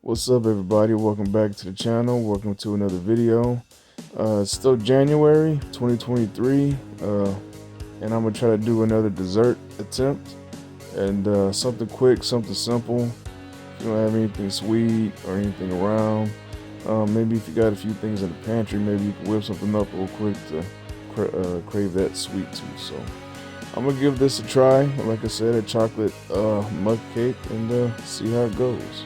What's up, everybody? Welcome back to the channel. Welcome to another video. It's still January 2023, and I'm gonna try to do another dessert attempt, and something quick, something simple. If you don't have anything sweet or anything around, maybe if you got a few things in the pantry, maybe you can whip something up real quick to crave that sweet tooth. So I'm gonna give this a try. Like I said, a chocolate mug cake, and see how it goes.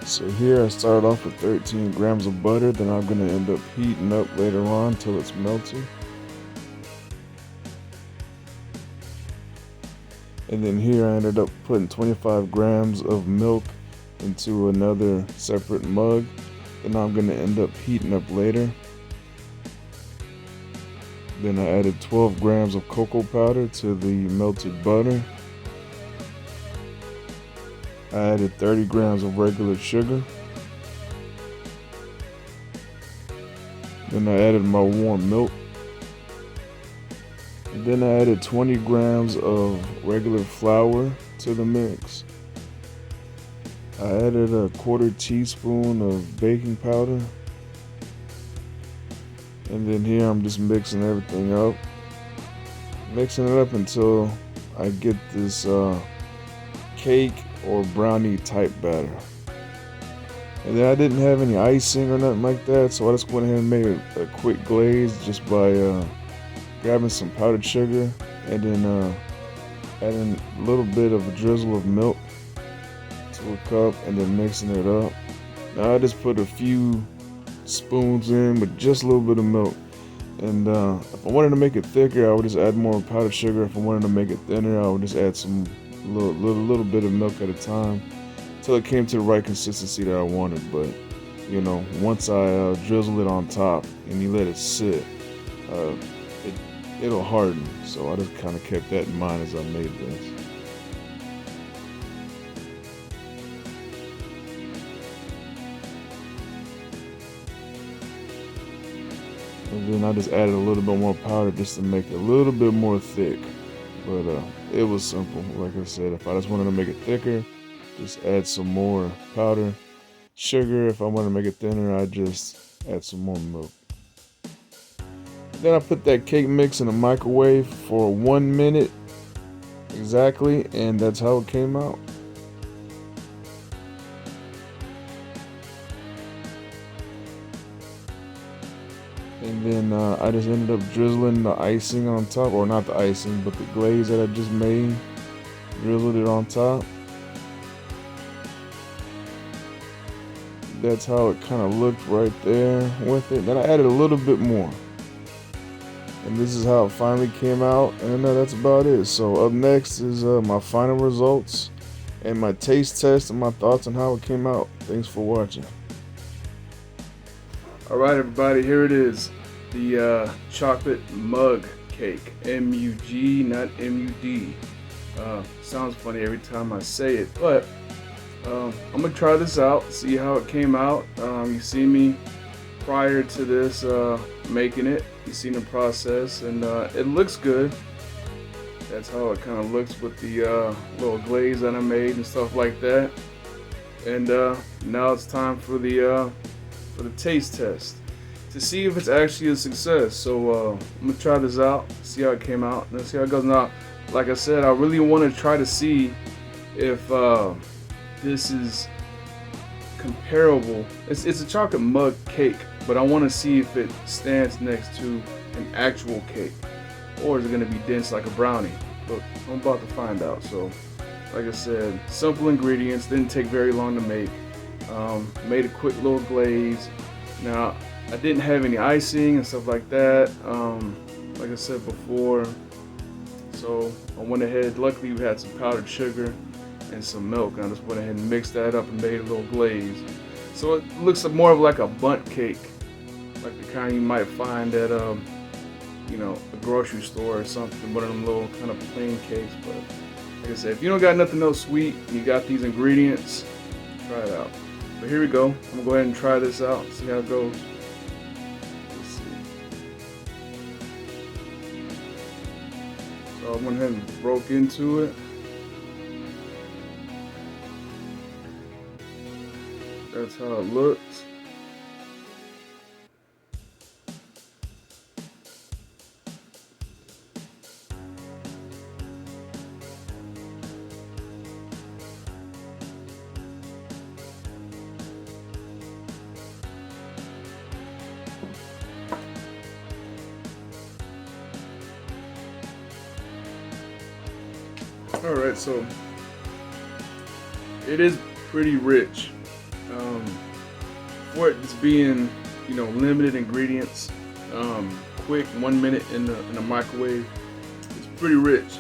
So here I started off with 13 grams of butter that I'm going to end up heating up later on until it's melted. And then here I ended up putting 25 grams of milk into another separate mug that I'm going to end up heating up later. Then I added 12 grams of cocoa powder to the melted butter. I added 30 grams of regular sugar. Then I added my warm milk. And then I added 20 grams of regular flour to the mix. I added a quarter teaspoon of baking powder. And then here I'm just mixing everything up. Mixing it up until I get this cake or brownie type batter. And then I didn't have any icing or nothing like that, so I just went ahead and made a quick glaze just by grabbing some powdered sugar and then adding a little bit of a drizzle of milk to a cup and then mixing it up. Now I just put a few spoons in with just a little bit of milk. And if I wanted to make it thicker, I would just add more powdered sugar. If I wanted to make it thinner, I would just add some little bit of milk at a time until it came to the right consistency that I wanted. But you know, once I drizzle it on top and you let it sit, it'll harden. So I just kind of kept that in mind as I made this. And then I just added a little bit more powder just to make it a little bit more thick. But it was simple. Like I said, if I just wanted to make it thicker, just add some more powder. Sugar, if I wanted to make it thinner, I just add some more milk. Then I put that cake mix in the microwave for 1 minute exactly, and that's how it came out. And then I just ended up drizzling the icing on top, or not the icing, but the glaze that I just made. Drizzled it on top. That's how it kind of looked right there with it. Then I added a little bit more. And this is how it finally came out, and that's about it. So up next is my final results and my taste test and my thoughts on how it came out. Thanks for watching. Alright everybody, here it is. The chocolate mug cake. M-U-G, not M-U-D. Sounds funny every time I say it, but I'm going to try this out, see how it came out. You see me prior to this making it. You've seen the process, and it looks good. That's how it kind of looks with the little glaze that I made and stuff like that. And now it's time for the taste test to see if it's actually a success. So I'm gonna try this out, see how it came out, and see how it goes. Now, like I said, I really want to try to see if this is comparable. It's a chocolate mug cake, but I want to see if it stands next to an actual cake, or is it gonna be dense like a brownie? But I'm about to find out. So, like I said, simple ingredients, didn't take very long to make. Made a quick little glaze. Now, I didn't have any icing and stuff like that, like I said before. So I went ahead, luckily we had some powdered sugar and some milk, and I just went ahead and mixed that up and made a little glaze. So it looks more of like a bundt cake, like the kind you might find at you know, a grocery store or something, one of them little kind of plain cakes. But like I said, if you don't got nothing else sweet and you got these ingredients, try it out. But here we go. I'm gonna go ahead and try this out, see how it goes. Let's see. So I went ahead and broke into it. That's how it looks. All right, so it is pretty rich. Um, for it just being, limited ingredients, quick, 1 minute in the microwave, it's pretty rich.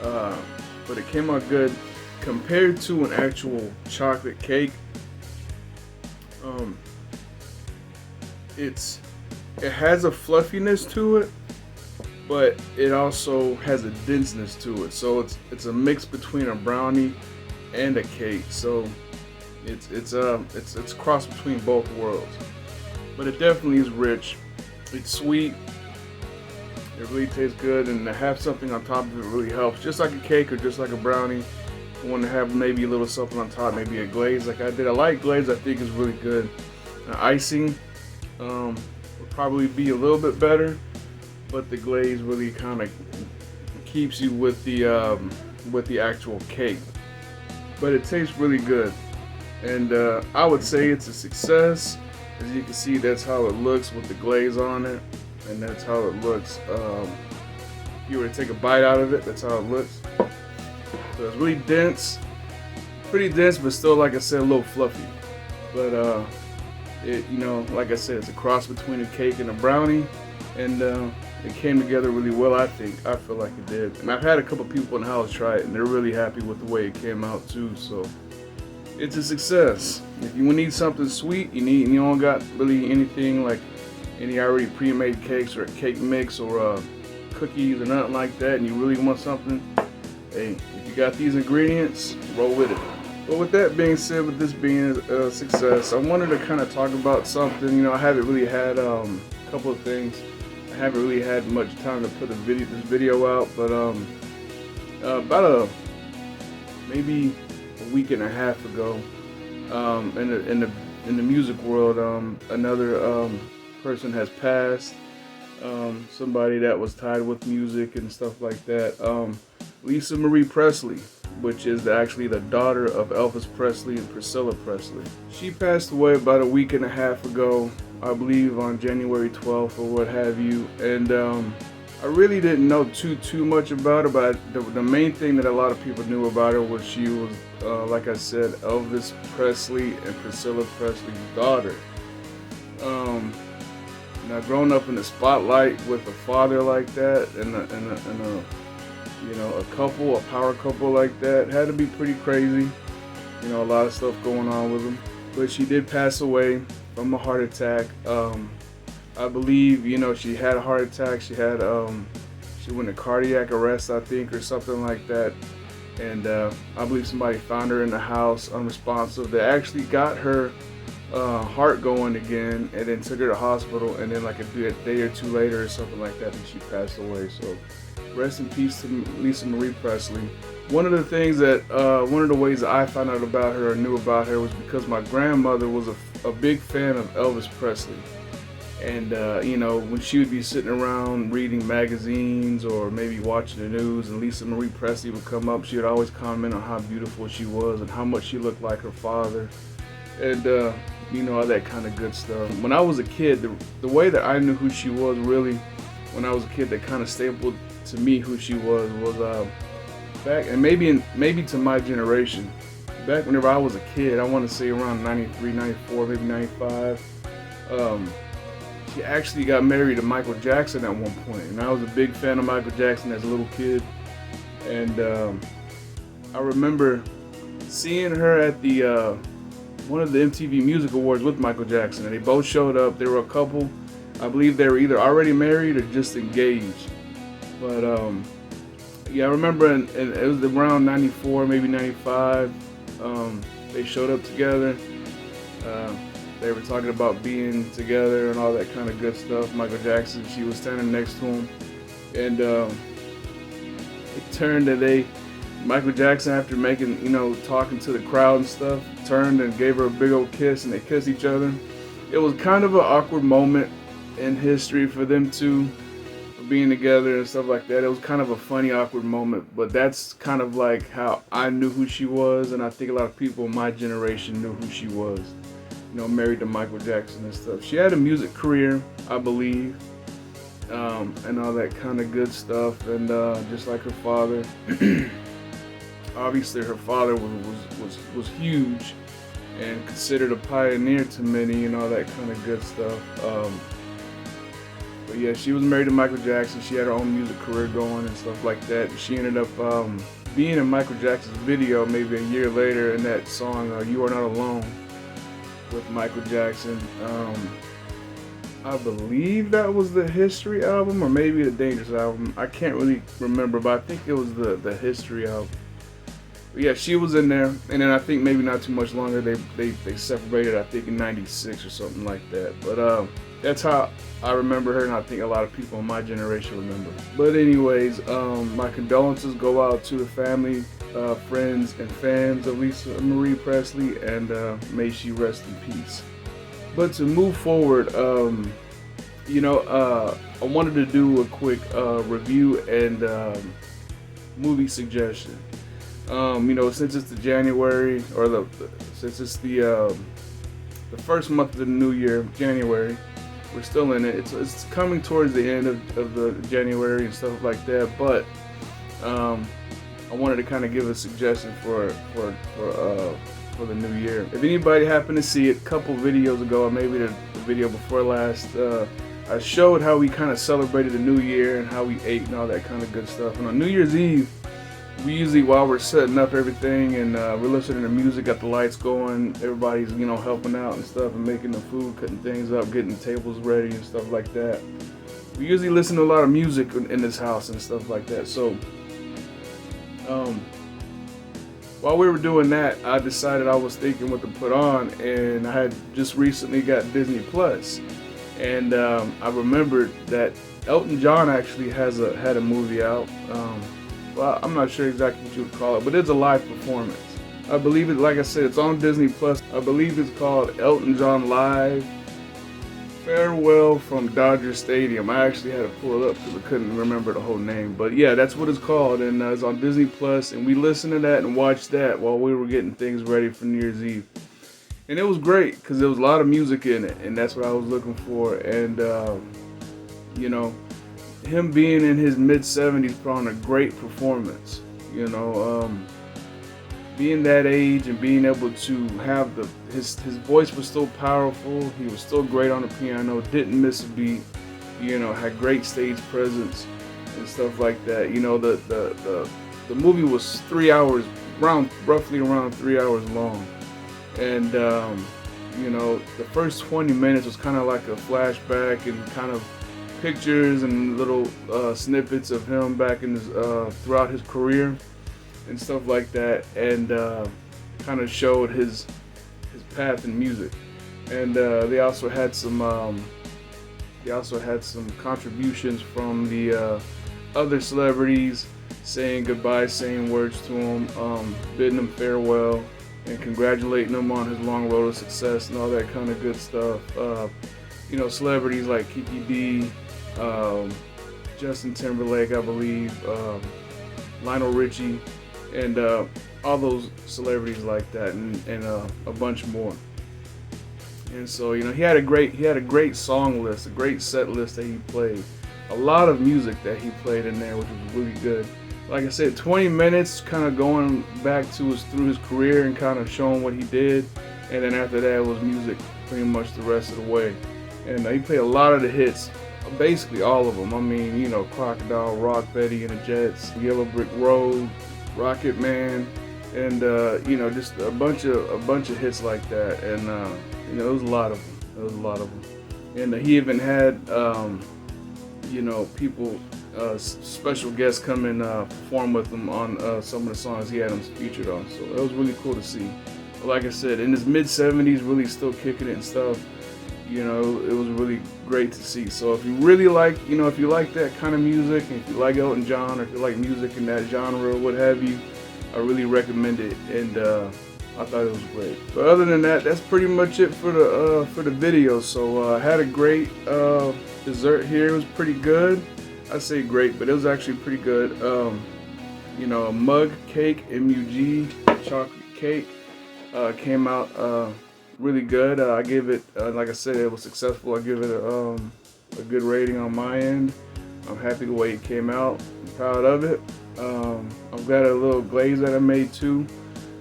But it came out good compared to an actual chocolate cake. It has a fluffiness to it, but it also has a denseness to it. So it's a mix between a brownie and a cake. So it's a cross between both worlds. But it definitely is rich. It's sweet. It really tastes good, and to have something on top of it really helps. Just like a cake or just like a brownie, you want to have maybe a little something on top, maybe a glaze like I did. I like glaze. I think is really good. Icing would probably be a little bit better, but the glaze really kind of keeps you with the actual cake. But it tastes really good, and I would say it's a success. As you can see, that's how it looks with the glaze on it, and that's how it looks. If you were to take a bite out of it, that's how it looks. So it's really dense, pretty dense, but still, like I said, a little fluffy. But like I said, it's a cross between a cake and a brownie, and it came together really well. I feel like it did. And I've had a couple people in the house try it, and they're really happy with the way it came out too. So it's a success. If you need something sweet, you don't got really anything like any already pre-made cakes or a cake mix or cookies or nothing like that, and you really want something, hey, if you got these ingredients, roll with it. But with that being said, with this being a success, I wanted to kind of talk about something. I haven't really had a couple of things. I haven't really had much time to put this video out, but about maybe a week and a half ago, in the music world, another person has passed. Somebody that was tied with music and stuff like that. Lisa Marie Presley, which is actually the daughter of Elvis Presley and Priscilla Presley. She passed away about a week and a half ago, I believe on January 12th or what have you. And I really didn't know too much about her, but the main thing that a lot of people knew about her was she was, like I said, Elvis Presley and Priscilla Presley's daughter. Now, growing up in the spotlight with a father like that and a power couple like that, had to be pretty crazy. A lot of stuff going on with them. But she did pass away from a heart attack. I believe, she had a heart attack. She went into cardiac arrest, I think, or something like that. And I believe somebody found her in the house unresponsive. They actually got her heart going again, and then took her to the hospital, and then like a day or two later or something like that, and she passed away. So rest in peace to Lisa Marie Presley. One of the ways that I found out about her or knew about her was because my grandmother was a big fan of Elvis Presley. And when she would be sitting around reading magazines or maybe watching the news, and Lisa Marie Presley would come up, she would always comment on how beautiful she was and how much she looked like her father. And all that kind of good stuff. When I was a kid, the way that I knew who she was really, when I was a kid, that kind of stapled to me who she was back, and maybe to my generation, back whenever I was a kid, I want to say around 93, 94, maybe 95, she actually got married to Michael Jackson at one point, and I was a big fan of Michael Jackson as a little kid. And I remember seeing her at the one of the MTV Music Awards with Michael Jackson, and they both showed up. They were a couple. I believe they were either already married or just engaged. But I remember, and it was around 94, maybe 95. They showed up together. They were talking about being together and all that kind of good stuff. Michael Jackson, she was standing next to him, and it turned that Michael Jackson, after making, talking to the crowd and stuff, turned and gave her a big old kiss, and they kissed each other. It was kind of an awkward moment in history for them two, being together and stuff like that. It was kind of a funny, awkward moment, but that's kind of like how I knew who she was, and I think a lot of people in my generation knew who she was. Married to Michael Jackson and stuff. She had a music career, I believe, and all that kind of good stuff, and just like her father. Obviously, her father was huge and considered a pioneer to many, and all that kind of good stuff. But yeah, she was married to Michael Jackson. She had her own music career going and stuff like that. She ended up being in Michael Jackson's video maybe a year later in that song "You Are Not Alone" with Michael Jackson. I believe that was the History album, or maybe the Dangerous album. I can't really remember, but I think it was the History album. But yeah, she was in there, and then I think maybe not too much longer they separated. I think in '96 or something like that. But that's how I remember her, and I think a lot of people in my generation remember. But anyways, my condolences go out to the family, friends, and fans of Lisa Marie Presley, and may she rest in peace. But to move forward, I wanted to do a quick review and movie suggestion. Since it's the January, or since it's the first month of the new year, January, we're still in it. It's coming towards the end of the January and stuff like that. But I wanted to kind of give a suggestion for the new year. If anybody happened to see it a couple videos ago, or maybe the video before last, I showed how we kind of celebrated the new year and how we ate and all that kind of good stuff. And on New Year's Eve, we usually, while we're setting up everything and we're listening to music, got the lights going, everybody's helping out and stuff and making the food, cutting things up, getting the tables ready and stuff like that. We usually listen to a lot of music in this house and stuff like that. So while we were doing that, I decided I was thinking what to put on, and I had just recently got Disney Plus, and I remembered that Elton John actually had a movie out. Well, I'm not sure exactly what you would call it, but it's a live performance. I believe it, like I said, it's on Disney Plus. I believe it's called Elton John Live Farewell from Dodger Stadium. I actually had to pull it up because I couldn't remember the whole name. But yeah, that's what it's called, and it's on Disney Plus, and we listened to that and watched that while we were getting things ready for New Year's Eve. And it was great because there was a lot of music in it, and that's what I was looking for. And, him being in his mid-70s put on a great performance. Being that age and being able to have his voice was still powerful. He was still great on the piano, didn't miss a beat. Had great stage presence and stuff like that. The movie was 3 hours, roughly around 3 hours long, and the first 20 minutes was kind of like a flashback and kind of pictures and little snippets of him back in his throughout his career and stuff like that, and kind of showed his path in music. And they also had some contributions from the other celebrities, saying goodbye, saying words to him, bidding him farewell, and congratulating him on his long road of success and all that kind of good stuff. Celebrities like Kiki D, Justin Timberlake, I believe, Lionel Richie, and all those celebrities like that, and a bunch more. And so he had a great song list, a great set list that he played, a lot of music that he played in there, which was really good. Like I said, 20 minutes, kind of going back through his career and kind of showing what he did, and then after that was music pretty much the rest of the way. And he played a lot of the hits. Basically all of them. I mean, Crocodile Rock, Betty and the Jets, Yellow Brick Road, Rocket Man, and just a bunch of hits like that. And there was a lot of them. And he even had people, special guests come and perform with him on some of the songs he had them featured on. So that was really cool to see. But like I said, in his mid-70s, really still kicking it and stuff. It was really great to see. So if you really like, if you like that kind of music, and if you like Elton John, or if you like music in that genre or what have you, I really recommend it, and I thought it was great. But other than that, that's pretty much it for the video. So I had a great dessert here. It was pretty good. I say great, but it was actually pretty good. You know, a mug cake, MUG chocolate cake, came out really good. I gave it, like I said, it was successful. I give it a good rating on my end. I'm happy the way it came out. I'm proud of it. I've got a little glaze that I made too.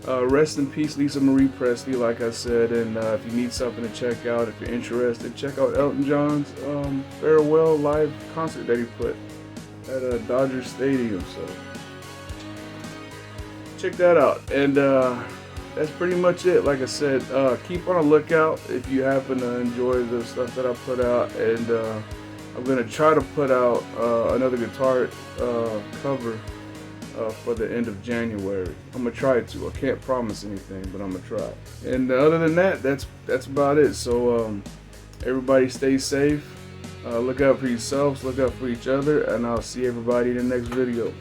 Rest in peace, Lisa Marie Presley, like I said. And if you need something to check out, if you're interested, check out Elton John's farewell live concert that he put at Dodger Stadium. So check that out. And that's pretty much it. Like I said, keep on a lookout if you happen to enjoy the stuff that I put out. And I'm gonna try to put out another guitar cover for the end of January. I'm gonna try to. I can't promise anything, but I'm gonna try. And other than that, that's about it. So everybody stay safe. Look out for yourselves. Look out for each other. And I'll see everybody in the next video.